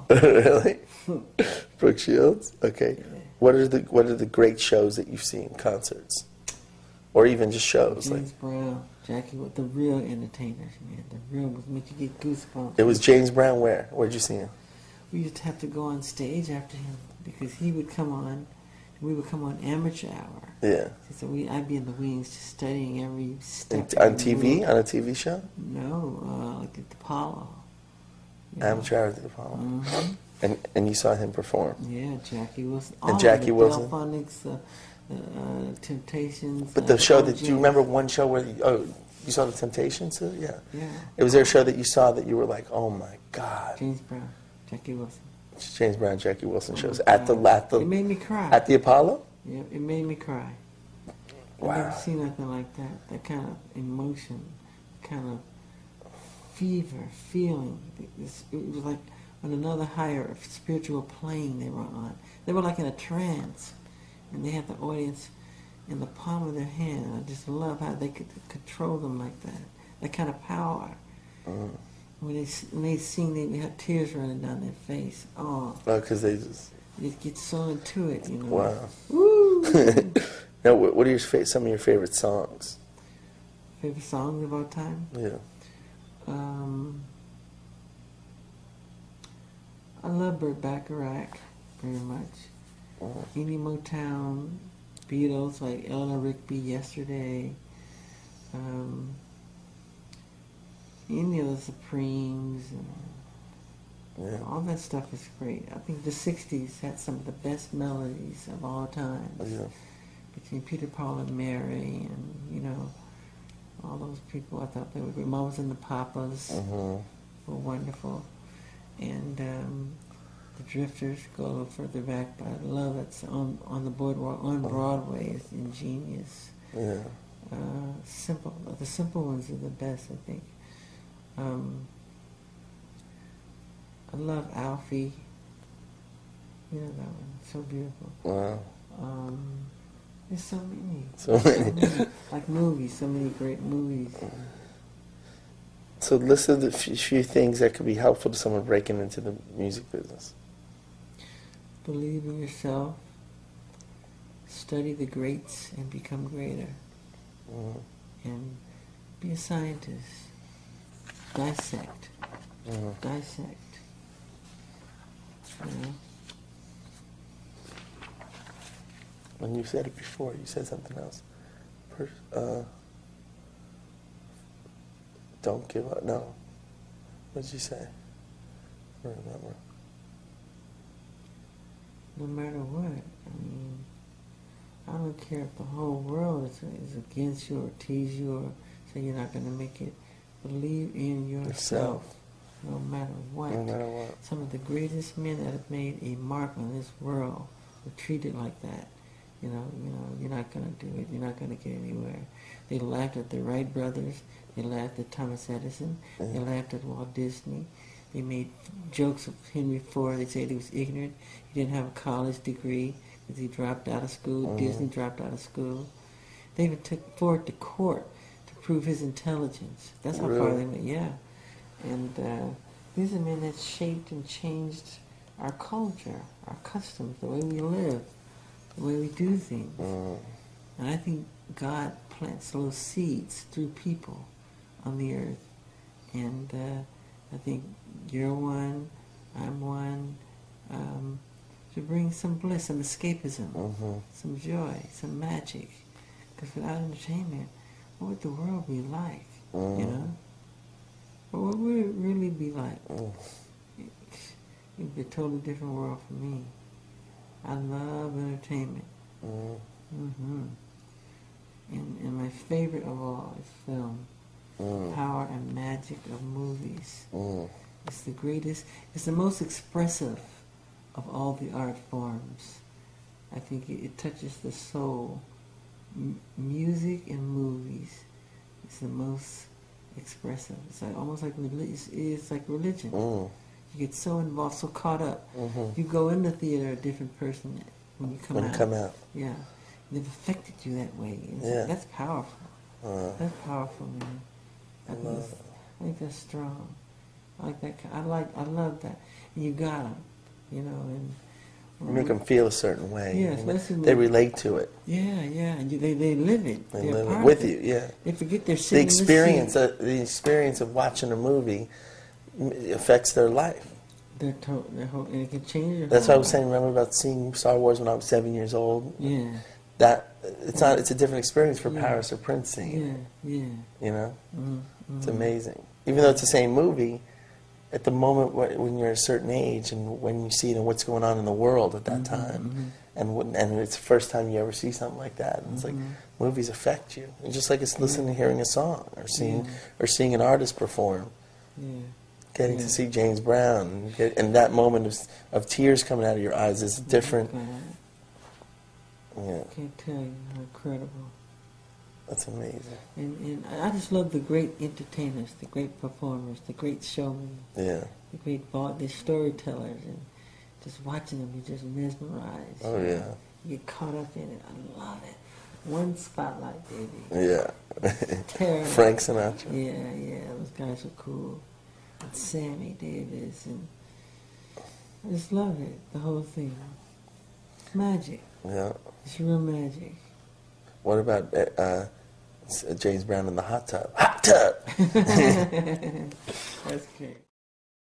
all. Really? Brooke Shields? Okay. Yeah. What are the great shows that you've seen, concerts? Or even just shows? James Brown, Jackie, with the real entertainers, man. The real was make you get goosebumps. It was James Brown where? Where'd you see him? We used to have to go on stage after him because he would come on, we would come on amateur hour. Yeah. So I'd be in the wings just studying every step. On TV? Move. On a TV show? No, like at the Apollo. Amateur hour at the Apollo. Mm-hmm. And you saw him perform? Yeah, Jackie Wilson. And Jackie Wilson? Delphonics, Temptations. But the show that, do you remember one show where, you saw the Temptations too? Yeah. Yeah. Was there a show that you saw that you were like, oh my God? James Brown, Jackie Wilson. James Brown, Jackie Wilson shows. At the it made me cry. At the Apollo? Yeah, it made me cry. Wow. I've never seen nothing like that. That kind of emotion, kind of fever, feeling. It was like on another higher spiritual plane they were on. They were like in a trance, and they had the audience in the palm of their hand. I just love how they could control them like that. That kind of power. When they sing, they have tears running down their face. Oh, because they just get so into it, you know. Wow. Woo! Now, what are some of your favorite songs? Favorite songs of all time? Yeah. I love Burt Bacharach very much. Any Motown, Beatles like Eleanor Rigby, Yesterday. Any of the Supremes, and all that stuff is great. I think the 60s had some of the best melodies of all time. Yeah. Between Peter, Paul, and Mary, and, all those people, I thought they were great. Mamas and the Papas were wonderful. And the Drifters go a little further back, but I love it. On the boardwalk, on Broadway is ingenious. Yeah. Simple. The simple ones are the best, I think. I love Alfie. You know that one. So beautiful. Wow. There's so many. So many. Like movies, so many great movies. So list the few things that could be helpful to someone breaking into the music business. Believe in yourself. Study the greats and become greater. And be a scientist. Dissect. Dissect. And you said it before. You said something else. Don't give up. No. What did you say? I don't remember. No matter what. I mean, I don't care if the whole world is against you or tease you or say you're not going to make it. Believe in yourself. No matter what. No matter what. Some of the greatest men that have made a mark on this world were treated like that. You're not going to do it. You're not going to get anywhere. They laughed at the Wright brothers. They laughed at Thomas Edison. They laughed at Walt Disney. They made jokes of Henry Ford. They said he was ignorant. He didn't have a college degree because he dropped out of school. Disney dropped out of school. They even took Ford to court to prove his intelligence. That's how far they went. Yeah. And these are men that shaped and changed our culture, our customs, the way we live, the way we do things. And I think God plants those seeds through people on the earth. And I think you're one, I'm one, to bring some bliss, some escapism, some joy, some magic. Because without entertainment, what would the world be like, you know? What would it really be like? It would be a totally different world for me. I love entertainment. And my favorite of all is film. Power and magic of movies. It's the greatest, it's the most expressive of all the art forms. I think it touches the soul. Music and movies is the most expressive. It's like almost like it's like religion. You get so involved, so caught up. You go in the theater a different person when you come out. Yeah. They've affected you that way. That's powerful. That's powerful, man. I think that's strong. I like that. I love that. And you got them, you know. And you make them feel a certain way. Yes, they relate to it. Yeah, and they live it. They live it with you. Yeah. They forget their the experience. The experience of watching a movie affects their life. Their whole, and it can change your That's what I was saying. Remember about seeing Star Wars when I was 7 years old? Yeah. That it's not. It's a different experience for Paris or Prince seeing it. Yeah. You know, Mm-hmm. it's amazing. Even though it's the same movie, at the moment when you're a certain age and when you see it and what's going on in the world at that time, and it's the first time you ever see something like that, and it's like movies affect you. It's just like it's listening to hearing a song or seeing an artist perform. Yeah. Getting to see James Brown and that moment of tears coming out of your eyes is different. Yeah. I can't tell you how incredible. That's amazing. And I just love the great entertainers, the great performers, the great showmen. Yeah. The great the storytellers, and just watching them, you're just mesmerized. Oh yeah. You get caught up in it. I love it. One spotlight, baby. Yeah. Terrible. Frank Sinatra. Yeah. Those guys are cool. And Sammy Davis, and I just love it. The whole thing. It's magic. Yeah. It's real magic. What about James Brown in the hot tub? Hot tub! That's great.